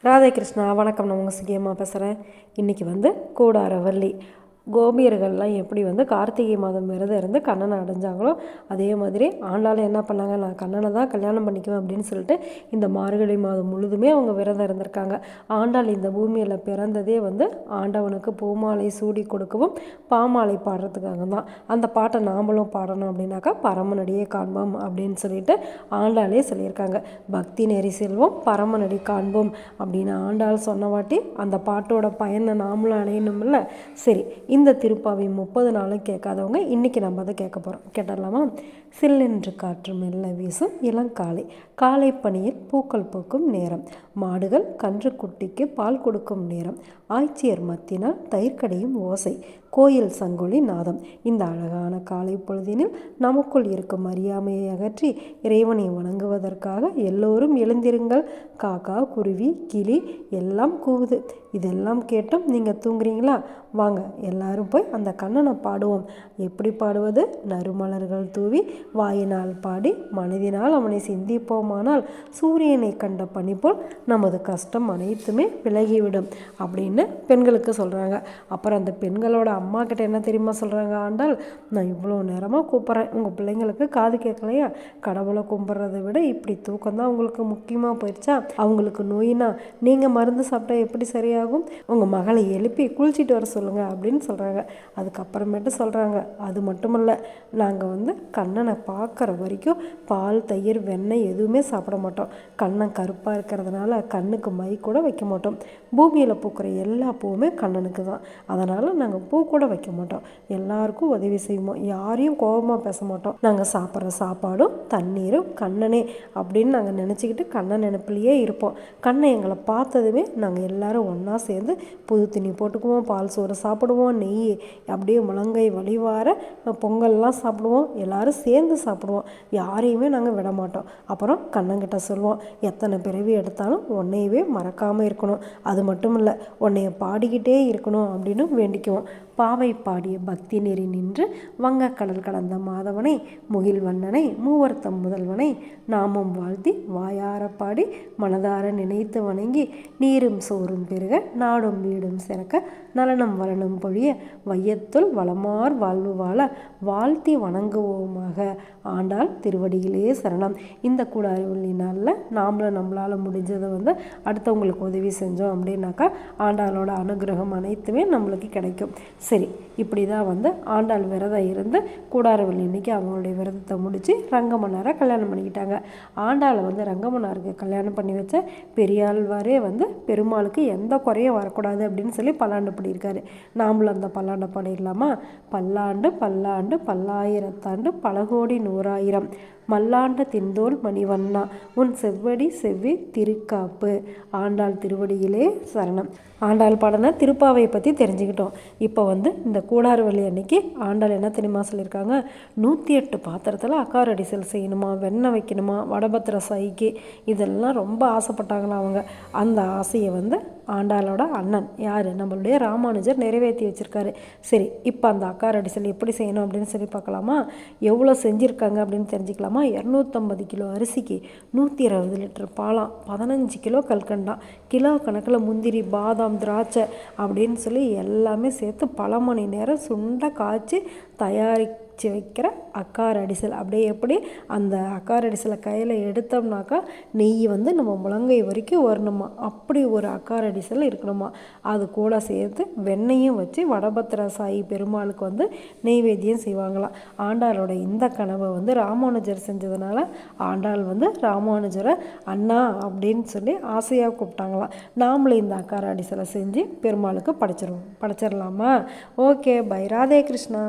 ராதே கிருஷ்ணா, வணக்கம். நான் உங்கள் சிகியம்மா பேசுகிறேன். இன்றைக்கி கூடாரவள்ளி கோபியர்கள்லாம் எப்படி கார்த்திகை மாதம் விரதம் இருந்து கண்ணனை அடைஞ்சாங்களோ அதே மாதிரி ஆண்டாள் என்ன பண்ணாங்க, நான் கண்ணனை தான் கல்யாணம் பண்ணிக்குவேன் அப்படின்னு சொல்லிட்டு இந்த மார்கழி மாதம் முழுதுமே அவங்க விரதம் இருந்திருக்காங்க. ஆண்டாள் இந்த பூமியில் பிறந்ததே ஆண்டவனுக்கு பூமாலை சூடி கொடுக்கவும் பாமாலை பாடுறதுக்காக தான். அந்த பாட்டை நாமளும் பாடணும் அப்படின்னாக்கா பரமனடியே காண்போம் அப்படின்னு சொல்லிட்டு ஆண்டாளே சொல்லியிருக்காங்க. பக்தி நெறி செல்வோம் பரமனடி காண்போம் அப்படின்னு ஆண்டாள் சொன்னவாட்டி அந்த பாட்டோட பயனை நாமளும் அடையணும்ல. சரி, இந்த திருப்பாவை 30 நாளும் கேட்காதவங்க இன்றைக்கி நம்ம அதை கேட்க போகிறோம். கேட்டலாமா? சில்லென்று காற்று மெல்ல வீசும் இளங்காலை, காலை பனியில் பூக்கள் பூக்கும் நேரம், மாடுகள் கன்று குட்டிக்கு பால் கொடுக்கும் நேரம், ஆய்ச்சியர் மத்தினால் தயிர்க்கடையும் ஓசை, கோயில் சங்கொலி நாதம். இந்த அழகான காலை பொழுதினில் நமக்குள் இருக்கும் அறியாமையை அகற்றி இறைவனை வணங்குவதற்காக எல்லோரும் எழுந்திருங்கள். காக்கா குருவி கிளி எல்லாம் கூவுது. இதெல்லாம் கேட்டும் நீங்கள் தூங்குறீங்களா? வாங்க எல்லாரும் போய் அந்த கண்ணனை பாடுவோம். எப்படி பாடுவது? நறுமலர்கள் தூவி வாயினால் பாடி மனதினால் அவனை சிந்திப்போமானால் சூரியனை கண்ட பனி போல் நமது கஷ்டம் அனைத்துமே விலகிவிடும் அப்படின்னு பெண்களுக்கு சொல்கிறாங்க. அப்புறம் அந்த பெண்களோட அம்மா கிட்ட என்ன தெரியுமா சொல்கிறாங்க ஆண்டாள்? நான் இவ்வளோ நேரமாக கூப்பிட்றேன், உங்கள் பிள்ளைங்களுக்கு காது கேட்கலையா? கடவுளை கும்பிட்றதை விட இப்படி தூக்கம்தான் உங்களுக்கு முக்கியமாக போயிடுச்சா? அவங்களுக்கு நோயினா நீங்கள் மருந்து சாப்பிட்டா எப்படி சரியாகும்? உங்கள் மகளை எழுப்பி குளிச்சுட்டு வர சொல்லுங்கள் அப்படின்னு சொல்கிறாங்க. அதுக்கப்புறமேட்டு சொல்கிறாங்க, அது மட்டுமல்ல, நாங்கள் கண்ணனை பார்க்குற வரைக்கும் பால் தயிர் வெண்ணெய் எதுவுமே சாப்பிட மாட்டோம். கண்ணன் கருப்பாக இருக்கிறதுனால கண்ணுக்கு மை கூட வைக்க மாட்டோம். பூமியில் பூக்கிற எல்லா பூவுமே கண்ணனுக்கு தான். அதனால் நாங்கள் பூ கூட வைக்க மாட்டோம். எல்லாருக்கும் உதவி செய்வோம், யாரையும் கோபமாக பேச மாட்டோம். நாங்கள் சாப்பிட்ற சாப்பாடும் தண்ணீரும் கண்ணனே அப்படின்னு நாங்கள் நினச்சிக்கிட்டு கண்ணன் நினைப்பிலேயே இருப்போம். கண்ணன் எங்களை பார்த்ததுமே நாங்கள் எல்லாரும் ஒன்றா சேர்ந்து புது துணி போட்டுக்குவோம், பால் சோறு சாப்பிடுவோம், நெய் அப்படியே முழங்கை வழிவார பொங்கல்லாம் சாப்பிடுவோம், எல்லாரும் சேர்ந்து சாப்பிடுவோம். யாரையுமே நாங்கள் விட மாட்டோம். அப்புறம் கண்ணங்கிட்ட சொல்லுவோம், எத்தனை பிறவி எடுத்தாலும் உன்னையவே மறக்காமல் இருக்கணும், அது மட்டும் இல்லை உன்னைய பாடிக்கிட்டே இருக்கணும் அப்படின்னு வேண்டிக்குவோம். பாவை பாடிய பக்தி நெறி நின்று வங்கக்கடல் கடந்த மாதவனை முகில் வண்ணனை மூவர்த்தம் முதல்வனை நாமும் வாழ்த்தி வாயார பாடி மனதார நினைத்து வணங்கி நீரும் சோறும் பெருக நாடும் வீடும் சிறக்க நலனும் வளனும் பொழிய வையத்துள் வளமார் வாழ்வு வாழ வாழ்த்தி வணங்குவோமாக. ஆண்டாள் திருவடியிலே சரணம். இந்த கூடாரவள்ளி நாளில் நாமளும் நம்மளால் முடிஞ்சதை அடுத்தவங்களுக்கு உதவி செஞ்சோம் அப்படின்னாக்கா ஆண்டாளோட அனுகிரகம் அனைத்துமே நம்மளுக்கு கிடைக்கும். சரி, இப்படி தான் ஆண்டாள் விரதம் இருந்து கூடாரவள்ளி இன்னைக்கு அவங்களுடைய விரதத்தை முடித்து ரங்கமன்னாரை கல்யாணம் பண்ணிக்கிட்டாங்க. ஆண்டாளை ரங்கமன்னாருக்கு கல்யாணம் பண்ணி வச்ச பெரியாழ்வாரே பெருமாளுக்கு எந்த குறையும் வரக்கூடாது அப்படின்னு சொல்லி பல்லாண்டு பாடியிருக்காரு. நாமளும் அந்த பல்லாண்டை பாடிடலாமா? பல்லாண்டு பல்லாண்டு பல்லாயிரத்தாண்டு பலகோடி நூறாயிரம் மல்லாண்ட திந்தோல் மணிவண்ணா உன் செவ்வடி செவ்வி திருக்காப்பு. ஆண்டாள் திருவடியிலே சரணம். ஆண்டாள் பாடின திருப்பாவையை பற்றி தெரிஞ்சுக்கிட்டோம். இப்போ இந்த கூடாரவள்ளி அன்னைக்கு ஆண்டாள் என்ன தெரியுமா சொல்லியிருக்காங்க? 108 பாத்திரத்தில் அக்கார் அடிசல் செய்யணுமா, வெண்ணெய் வைக்கணுமா, வடபத்திர சைக்கு, இதெல்லாம் ரொம்ப ஆசைப்பட்டாங்களா அவங்க. அந்த ஆசையை ஆண்டாளோட அண்ணன் யார், நம்மளுடைய ராமானுஜர் நிறைவேற்றி வச்சுருக்காரு. சரி, இப்போ அந்த அக்கார் அடிசல் எப்படி செய்யணும் அப்படின்னு சொல்லி பார்க்கலாமா? எவ்வளோ செஞ்சுருக்காங்க அப்படின்னு தெரிஞ்சுக்கலாமா? 250 கிலோ அரிசிக்கு 120 லிட்டர் பாலாம், 15 கிலோ கல்கண்டாம், கிலோ கணக்கில் முந்திரி பாதாம் திராட்சை அப்படின்னு சொல்லி எல்லாமே சேர்த்து பல மணி நேரம் சுண்ட காய்ச்சி தயாரித்து வைக்கிற அக்கார் அடிசல். அப்படியே எப்படி அந்த அக்கார் அடிசலை கையில் எடுத்தோம்னாக்கா நெய் நம்ம முழங்கை வரைக்கும் வரணுமா, அப்படி ஒரு அக்கார் அடிசல் இருக்கணுமா. அது கூட சேர்த்து வெண்ணையும் வச்சு வடபத்திர சாயி பெருமாளுக்கு நெய்வேத்தியம் செய்வாங்களாம். ஆண்டாளோட இந்த கனவை ராமானுஜர் செஞ்சதுனால ஆண்டாள் ராமானுஜரை அண்ணா அப்படின்னு சொல்லி ஆசையாக கூப்பிட்டாங்களாம். நாமளும் இந்த அக்கார் அடிசலை செஞ்சு பெருமாளுக்கு படைச்சிடலாமா? Okay, bye. ராதே கிருஷ்ணா.